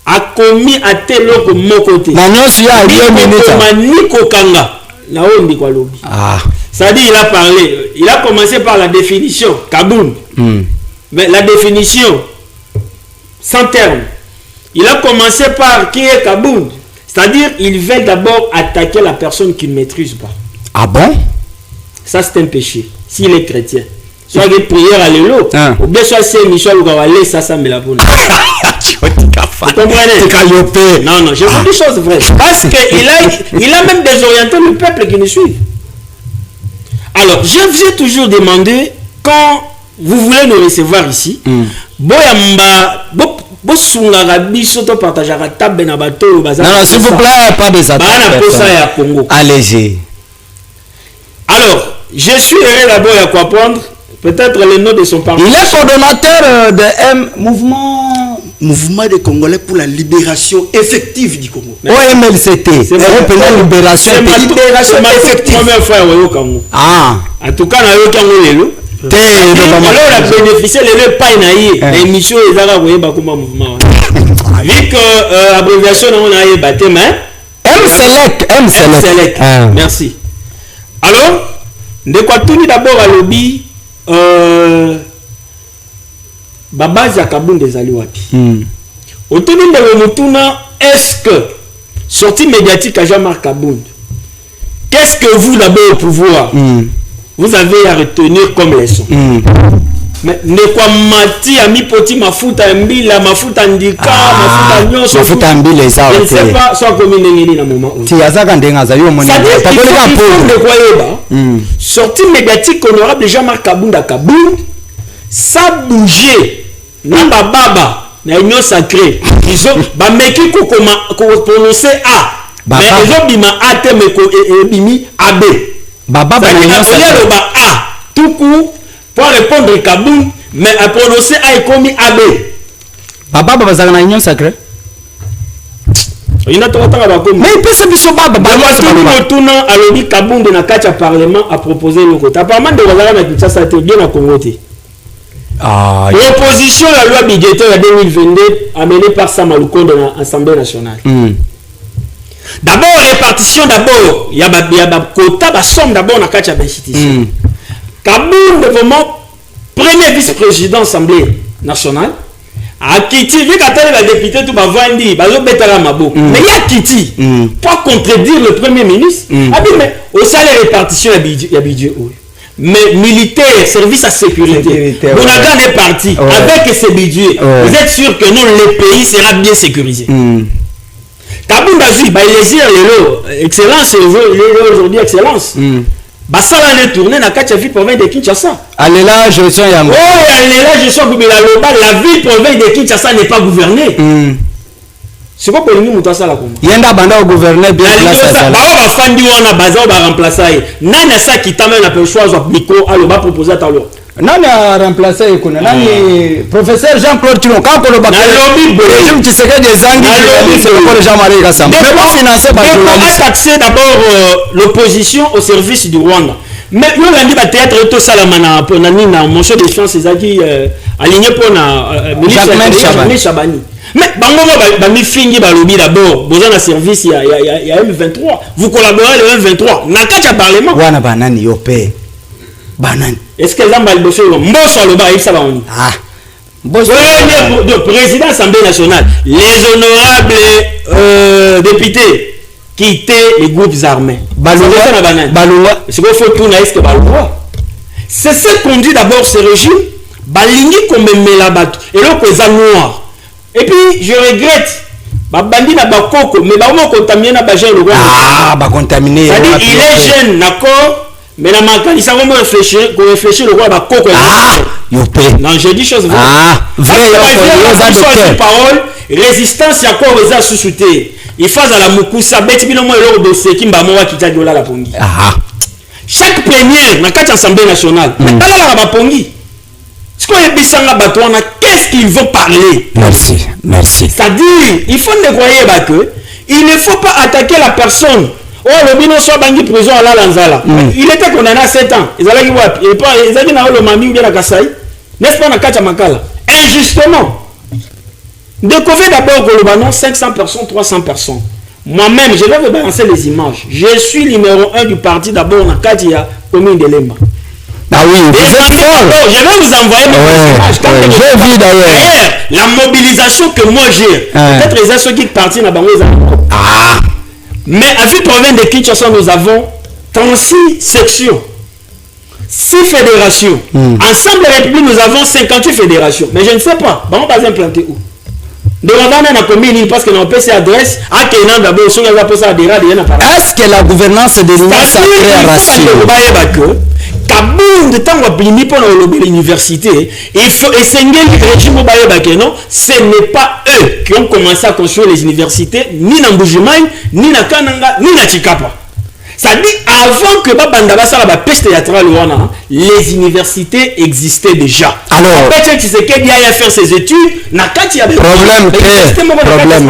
akomi ateloko mokote na nyonso ya bio minute maniko kanga na ondi kwa lobi ça dit il a commencé par la définition Kabound mais la définition sans terme il a commencé par qui est Kabound, c'est-à-dire il veut d'abord attaquer la personne qu'il ne maîtrise pas. Ah bon? Ça c'est un péché. S'il est chrétien, soit des prières à l'élo, ou bien soit c'est Michel Ougavalé, ça me l'a bonne. Vous comprenez? Non, je vous dis des choses vraies. Parce qu'il a même désorienté le peuple qui nous suit. Alors, je vous ai toujours demandé, quand vous voulez nous recevoir ici, boyamba, non, s'il vous plaît, pas des attaques. Allez-y. Alors, je suis heureux d'abord à quoi prendre. Peut-être le nom de son parti. Il est coordonnateur de Mouvement des Congolais pour la libération effective du Congo. OMLCT. C'est la libération effective. En tout cas, on a bénéficié de pas l'émission et ça mouvement. Vu que abréviation on a baptême M-Select. Merci. Alors, de quoi tout d'abord à lobby Babazi à Kabound des Aliwati. Autour de Mutuna, est-ce que sortie médiatique à Jean-Marc Kabound, qu'est-ce que vous d'abord au pouvoir vous avez à retenir comme leçon? Mais ne quoi mati a mi poti mafuta mbila mafuta ndika mafuta nyonso mafuta mbila ça je ne sais pas soit comme ngeni na moment ti azaka ndenga za yo moni ta ko ka pour de quoi yeba sortie médiatique honorable Jean-Marc Kabound à Kabound ça bouger na baba na union sacrée ils ont ba meki ko prononcer a mais ils ont bima a te me ko bimi ab baba ba union sacrée ba a tout coup pour répondre Kabound, mais à prononcer A comme AB. Baba bazaka na union sacrée. Mais il peut se biso baba tuna alobi Kabound na kati ya parlement a proposé le côté. Apparemment de wazara na Kinshasa était bien à Congo. L'opposition à la loi budgétaire 2022 amenée par Samalukonde dans l'Assemblée nationale. D'abord, répartition d'abord. Il y a un quota, la somme d'abord dans la institution. Kabound est vraiment premier vice-président de l'Assemblée nationale. A Kiti, vu qu'attendre la députée, tout va vendre, mais il y a Kiti, pour contredire le premier ministre. Mais au salaire répartition, il y a budget. Mais militaire, service à sécurité, Bonagan est parti avec ce budget. Vous êtes sûr que non, le pays sera bien sécurisé. Kabound a dit, il excellence, aujourd'hui excellence. Ça va tourner dans la ville province de Kinshasa. Allez là, je suis Yango. Allez là, je suis la ville province de Kinshasa n'est pas gouvernée. C'est quoi pour nous moutassa la comme yenda banda au gouverneur bien placé ça ba ba fandi wana baza ba remplacer nani ça qui t'a même la choix micro alors ba proposer à talon nani a remplacer kuna nani professeur Jean-Claude Tino quand on le bat régime qui serait des anguilles c'est le Jean-Marie Kassamba mais pas financer par journaliste taxer d'abord l'opposition au service du Rwanda mais nous on dit ba théâtre tout ça la mana pour nani na motion de chance ezaki aligné pour na ministre Chabani. Mais bango fingi balobi d'abord besoin de service il y a M23 vous collaborez le M23 na kacha parlement wana banani yopé banani est-ce que zamba le bosso mboso le ba ça va on bosso le président de l'Assemblée nationale les honorables députés quitter les groupes armés Balunga c'est quoi faut tout na est-ce que Balunga c'est ce conduit d'abord ce régime balingi comme melabat et là que ça noir. Et puis, je regrette, Bandi na bakoko, mais on contaminé na bajen le roi. Bah contaminé. C'est-à-dire, il est jeune, d'accord, mais la manquance, ça va réfléchir le roi bakoko. Yopé. Non, j'ai dit chose vraie. Vrai, parole, résistance, il y a quoi aux sous-soutés. Il faut à la Mukusa, bête, bien au moins, l'ordre dossier qui m'a moi qui t'a dit là la pongi. Chaque plénière, dans quatre assemblées nationales, mais là la pongi. Qu'est-ce qu'ils vont parler? Merci. C'est-à-dire, il faut ne croire que il ne faut pas attaquer la personne. Oh, le bino soit bangi prison à la Lanzala. Il était condamné à 7 ans. Ils allaient voir. Ils allaient dans le mami ou bien la Kasaï. N'est-ce pas dans Kacha Makala? Injustement. Découvrez d'abord que le banon 500 personnes, 300 personnes. Moi-même, je vais vous balancer les images. Je suis numéro 1 du parti d'abord dans Katia, commune de Lemba. Ah oui, vous êtes fort. Je vais vous envoyer mes images. J'ai vu d'ailleurs. La mobilisation que moi j'ai, peut-être les ceux qui partent dans Bango. Mais à ville province de Kinshasa, nous avons 36 sections, 6 fédérations. Ensemble de République, nous avons 58 fédérations. Mais je ne sais pas, on va implanter où? De la commune, parce que nos PC adresse à Kenan d'abord, sur la poste à est-ce que la gouvernance de l'Union sacrée a rassuré? Kabound de temps à blini pour l'université, il faut essayer le régime au non, ce n'est pas eux qui ont commencé à construire les universités, ni dans Bujimaï, ni dans Kananga, ni dans Chikapa. Ça dit avant que Babandabasa la peste théâtrale, les universités existaient déjà. Alors, peut-être que c'est qu'il y a à faire ses études, problème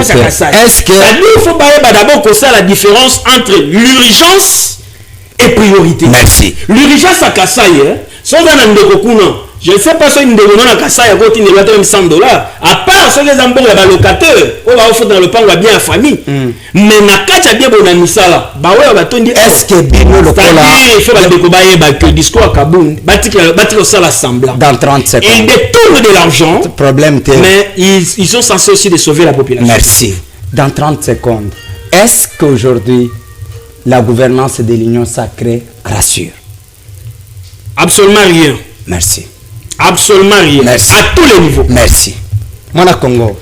est-ce que il faut d'abord qu'on sait la différence entre l'urgence et priorité. Merci. L'urgence à Kasaï, sans un ndekokuna. Je ne sais pas si une ndekokuna à Kasaï a continué à $100. À part ceux qui ont des locataires, on va offrir dans le pan bien la famille. Mais na kacha bien bon misala. Ba ouais ba tondi. Est-ce que bino le cola? Il faut ba décobailler ba que discours à Kabound, bâtir ça l'assemblant. Dans 30 secondes. Ils détournent de l'argent. Problème mais ils sont censés aussi de sauver la population. Merci. Dans 30 secondes. Est-ce qu'aujourd'hui la gouvernance de l'Union sacrée rassure? Absolument rien. Merci. Absolument rien. Merci. À tous les niveaux. Merci. Mona Congo.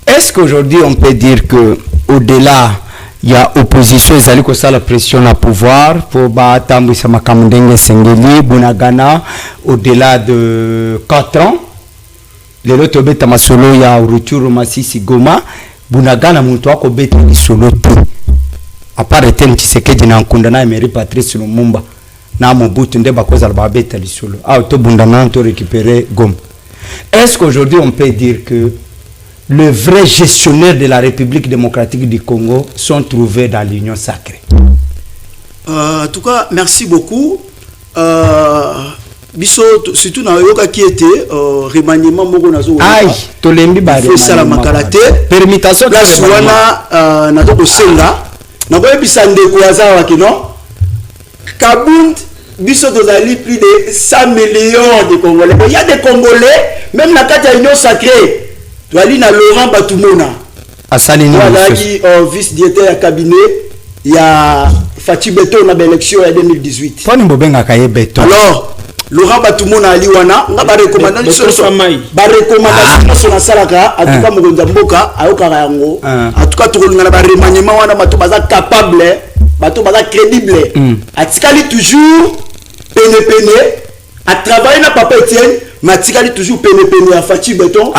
Est-ce qu'aujourd'hui on peut dire que au-delà il y a opposition, ils allaient ça la pression à pouvoir pour battre Makamundenge Sengeli, Bunagana au-delà de 4 ans. Les autres bêtes masolo ya retour Masisi Goma, Bunagana muntwa ko bêtes solo tout. À part Etienne Tshisekedi na Nkunda na Emery Patrice Lumumba na Mobutu nde bakoza la babeta lisolo to bundana to récupérer Goma. Est-ce qu'aujourd'hui on peut dire que le vrai gestionnaire de la République démocratique du Congo sont trouvés dans l'union sacrée? En tout cas, merci beaucoup. Biso surtout na yoka qui était remaniement moko nazo aïe tolembi ba remaniement la makalate permutation la suwana na to kosenga na ko ebisa ndeko yazawa kino Kabund biso tozali plus de 100 millions de Congolais. Il y a des Congolais même na kati ya union sacrée to ali na Laurent Batumona asalini voilà qui vice directeur ya cabinet ya Fati Beto na élection ya 2018 poni mbobenga kaye Beto. Alors Laurent Batumona ali wana nga ba recommandation na salaka en tout cas mokonza mboka ayokaka yango en tout cas tokolinga na ba remaniement wana bato baza capable bato baza crédible atikali toujours pene à travailler na papa Etienne matikali toujours pene ya Fati Beton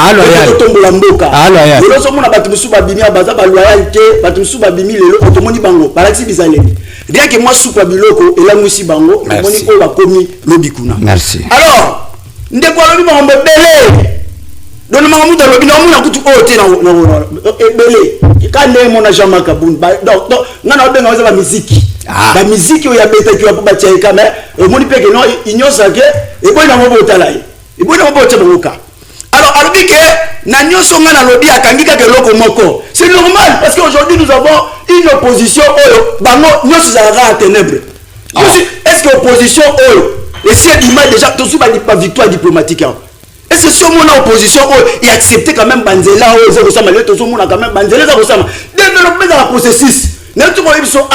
tombola mboka lelo so mona bato musu babimi baza ba loyauté bato musu babimi lelo otomoni bango balati bizaleli rien que moi soupa biloko elamusi bango omoni ko bakomi lobikuna. Merci. Alors ndeko lobi bango belé don ma muta lobi na muna kutu ote na belé kande mona Jean-Marc Kabund donc ngana obenga waza ba musique ba musique oya beta ki ba tia kama omoni peke no inyosa ke e boy na mobota lai e boy na mobota bangoka. Alors alobi ke na nyoso ngana lobi akangika ke loko moko c'est normal parce qu'aujourd'hui nous avons une opposition bango nyoso za ténèbres. Est-ce que opposition et si il m'a déjà tout pas victoire diplomatique est-ce que si on a opposition et accepter quand même Banzela zéro ça malgré tout on a quand même Banzela zéro ça développer dans le processus n'est tout ils sont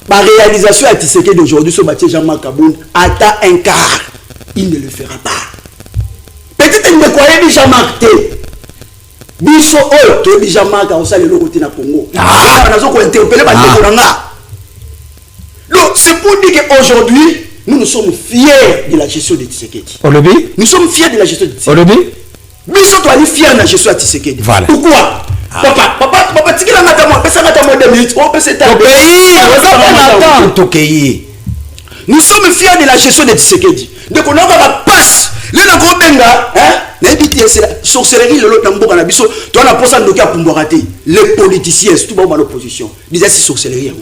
la réalisation à Tshisekedi d'aujourd'hui sur Mathieu Jean-Marc Kabund atteint un quart il ne le fera pas peut-être il ne croyait pas Jean-Marc T biso to Jean-Marc au sale le côté na Congo on a zo ko interpeller ba tekolanga. Donc c'est pour dire qu'aujourd'hui nous sommes fiers de la gestion de Tshisekedi. Nous sommes fiers de la gestion de Tshisekedi. Nous sommes fiers de la gestion de Tshisekedi. Voilà. Pourquoi? Papa, tu as dit 2 minutes. Nous sommes fiers de la gestion de Tshisekedi. Donc on a la passe. Les gros benga, sorcellerie, les politiciens, tout le monde l'opposition. Disait c'est sorcellerie.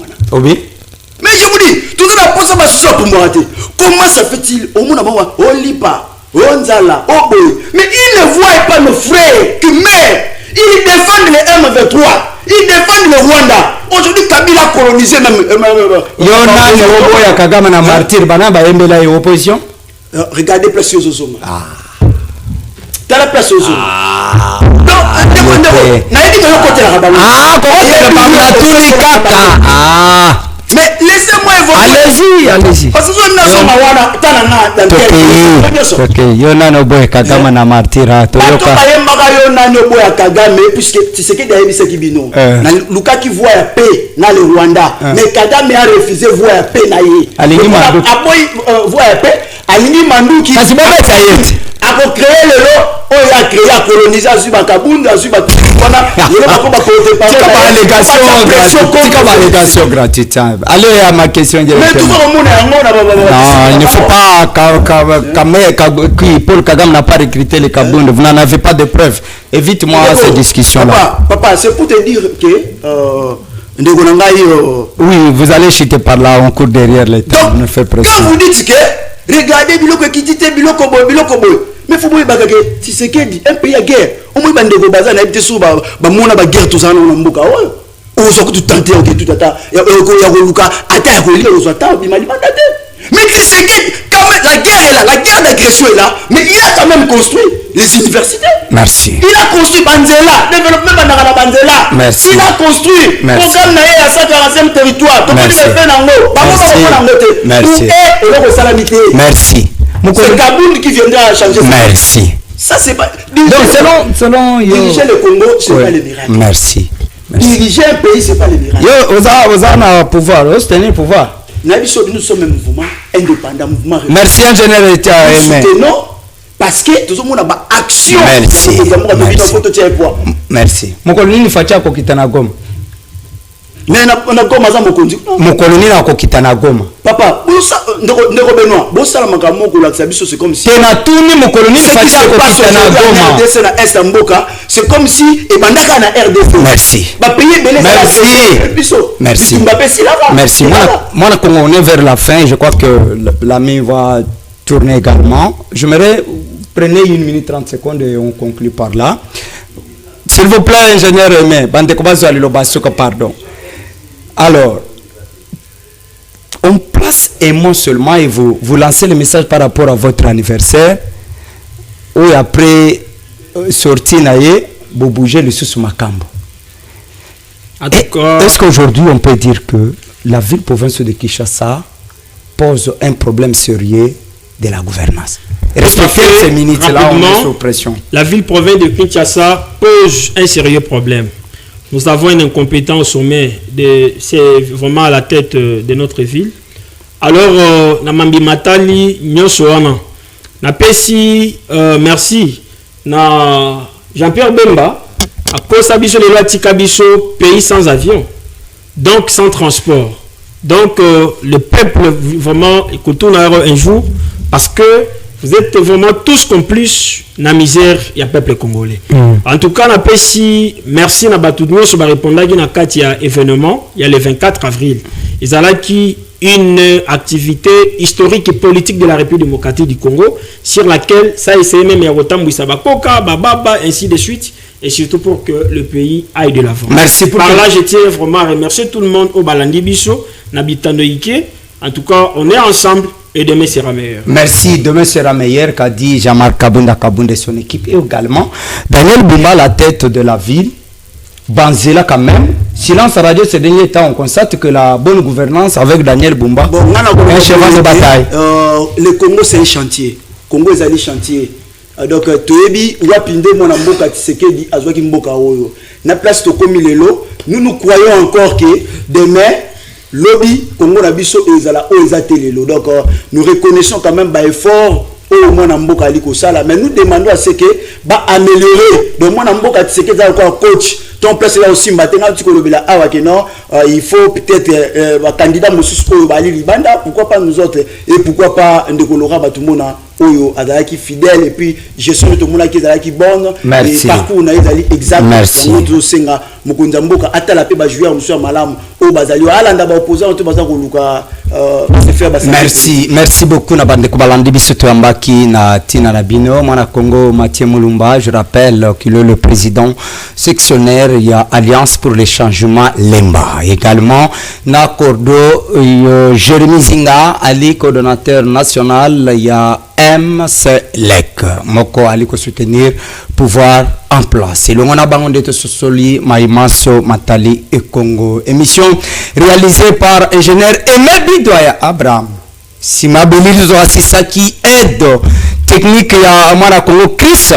Mais je vous dis, tout le monde a posé ma situation pour me rater. Comment ça fait-il au monde à on lit pas, on zala, on boy. Mais ils ne voient pas nos frères qui meurent. Ils défendent les M23. Ils défendent le Rwanda. Aujourd'hui, Kabila a colonisé même. Yona Yoboya Kagame na martyr banaba embela opposition. Regardez place aux hommes. T'as la place aux hommes. Donc, mais laissez-moi évoquer. Allez-y. Parce que nous sommes OK, Yona no boy Kagame na martyra toyoka. Yona no boy Kagame puisque tu sais que derrière ce qui bino. Na Luka qui voit la paix dans le Rwanda, mais Kagame a refusé voir la paix na yé. Alingi Manduki. Aboy voir la paix, Alingi Manduki. Ça c'est pas ça y est. A créé le lot, on a créé à coloniser Azuba Kabunda, Azuba Tukwana, il va pas porter par allégation gratuite. Allez à ma question directement. Non, il ne faut pas Paul Kagame n'a pas recruté les Kabunda, vous n'en avez pas de preuves. Évite-moi ces discussions-là. Papa, c'est pour te dire que oui, vous allez chuter par là, on court derrière les temps. Quand vous dites que regardez biloko kitite biloko boy mais faut boy bagage Tshisekedi un pays à guerre au moins bande ko bazana ebite sou ba mona ba guerre tous en mboka o so ko tout tenter ok tout tata ya ko luka ata ya ko lire aux ata bimali mandate mais Tshisekedi quand même la guerre est là, la guerre d'agression est là, mais il a quand même construit les universités. Merci. Il a construit Banzela, développement Banagana Banzela. Merci. Il a construit programme Naé à 145 territoires. Merci. Merci. Merci. C'est Kaboul qui viendra changer ça. Merci. Ça c'est pas. Donc selon diriger le Congo, c'est pas le miracle. Merci. Diriger un pays, c'est pas le miracle. Vous avez pouvoir, vous tenez le pouvoir. Nous sommes un mouvement indépendant, mouvement. Merci ingénieur État. Soutenons parce que tout le monde a action. Merci. Merci. Mokolo nini facha ko kitana Goma. mais na Goma za mokonzi mokoloni na kokita na Goma papa bosa ndeko Benoît bosa la makambo ko la biso c'est comme si tena tuni mokoloni fasi kokita na Goma RDC na Est Mboka c'est comme si et bandaka na RDC merci ba payer belé merci merci moi quand on est vers la fin je crois que l'ami va tourner également j'aimerais prenez 1 minute 30 secondes et on conclut par là s'il vous plaît ingénieur Aimé bande ko bazo alilo basuka pardon. Alors, on place un mot seulement et vous lancez le message par rapport à votre anniversaire. Ou après sortir naïe, vous bougez le sous Makambo. Est-ce qu'aujourd'hui on peut dire que la ville-province de Kinshasa pose un problème sérieux de la gouvernance? Respectez ces minutes-là, on est sous pression. La ville-province de Kinshasa pose un sérieux problème. Nous avons une incompétence au sommet, c'est vraiment à la tête de notre ville. Alors, Namambi Matali, Nyosoana, Napesi, merci, na Jean-Pierre Bemba, à cause de la loi Tikabiso, pays sans avion, donc sans transport. Donc, le peuple, vraiment, écoutez un jour, parce que vous êtes vraiment tous complices dans la misère du peuple congolais. En tout cas, merci à Batoudnyo sur répondre à un événement, il y a le 24 avril. Ils ont une activité historique et politique de la République démocratique du Congo, sur laquelle ça essaie même Yarotambuisabakoka, Bababa, ainsi de suite, et surtout pour que le pays aille de l'avant. Merci pour par là, je tiens vraiment à remercier tout le monde au Balandi Bisso, Nabitando Ike. En tout cas, on est ensemble. Et demain sera meilleur. Merci, demain sera meilleur, qu'a dit Jean-Marc Kabunda et son équipe. Et également, Daniel Bumba, la tête de la ville, Banzela quand même. Silence radio ces derniers temps, on constate que la bonne gouvernance avec Daniel Bumba, un cheval de bataille. Le Congo, c'est un chantier. Congo, c'est un chantier. Donc, Toebi, Wapinde, mon amboka, Tshisekedi, Azwaki Mboka Oyo. Na place de Komilelo, nous croyons encore que demain, lobby Congo na biso ezala o ezatelelo. Donc nous reconnaissons quand même ba effort au moins mboka aliko sala, mais nous demandons à ce que ba améliorer. Donc moi mboka Tshisekedi za encore coach ton place là aussi matenga tu kolobela awa que non il faut peut-être ba candidat mosusu ko bali libanda, pourquoi pas nous autres et pourquoi pas ndekolora batumona oyo azalaki fidèle et puis gestion de tout monde qui azalaki bonne et parcours na ezali exact. Nous senga mokonza mboka atala pe ba joueur monsieur malamu o bazali alanda ba opposant to baza koluka se faire basa. Merci beaucoup na bande ko balandi biso to ambaki na tina na bino mwana Congo Mathieu Mulumba. Je rappelle qu'il est le président sectionnaire, il y a Alliance pour les changements Lemba. Également na Cordo Jérémy Zinga Ali, coordonnateur national, il y a MCLEC Moko Ali ko soutenir pouvoir en place. Et le on a bandé de Sosoli Maimaso Matali et Congo. Émission réalisée par ingénieur Aimé Bidoya Abraham. Sima Belizo Assisaki aide technique ya Amara Congo Chris.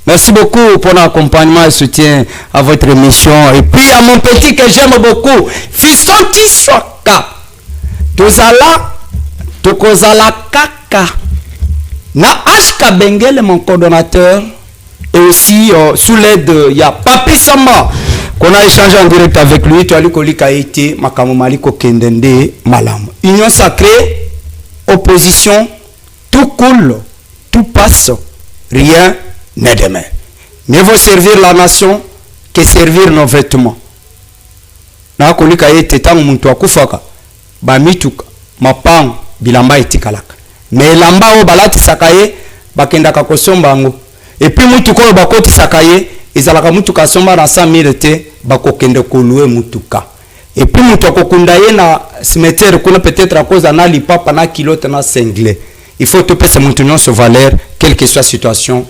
Merci beaucoup pour l'accompagnement et soutien à votre émission. Et puis à mon petit que j'aime beaucoup, Fiston Tiswaka. Tozala Tokozala Kaka. Na Ashka Bengel, mon coordonnateur, et aussi sous l'aide, il y a Papi Samba, qu'on a échangé en direct avec lui. Tu as lu Kolika été, Makamomali Kokendende, Malam. Union sacrée, opposition, tout coule, tout passe, rien n'est demain. Mieux vaut servir la nation que servir nos vêtements. Na Kolika été, tant muntu akufaka, Bamituka, Mapang, Bilamba etikalaka. Mais lamba o balati sakaye bakenda kakosomba ngo et puis mutuko bakoti sakaye ezalaka mutuka somba na 100 000 te bakokende kolue mutuka et puis mutu akokunda ye na cimetière kuna peut-être à cause na lipapa na kilote na cinglé. Il faut te payer mutu non se valeur quelle que soit situation.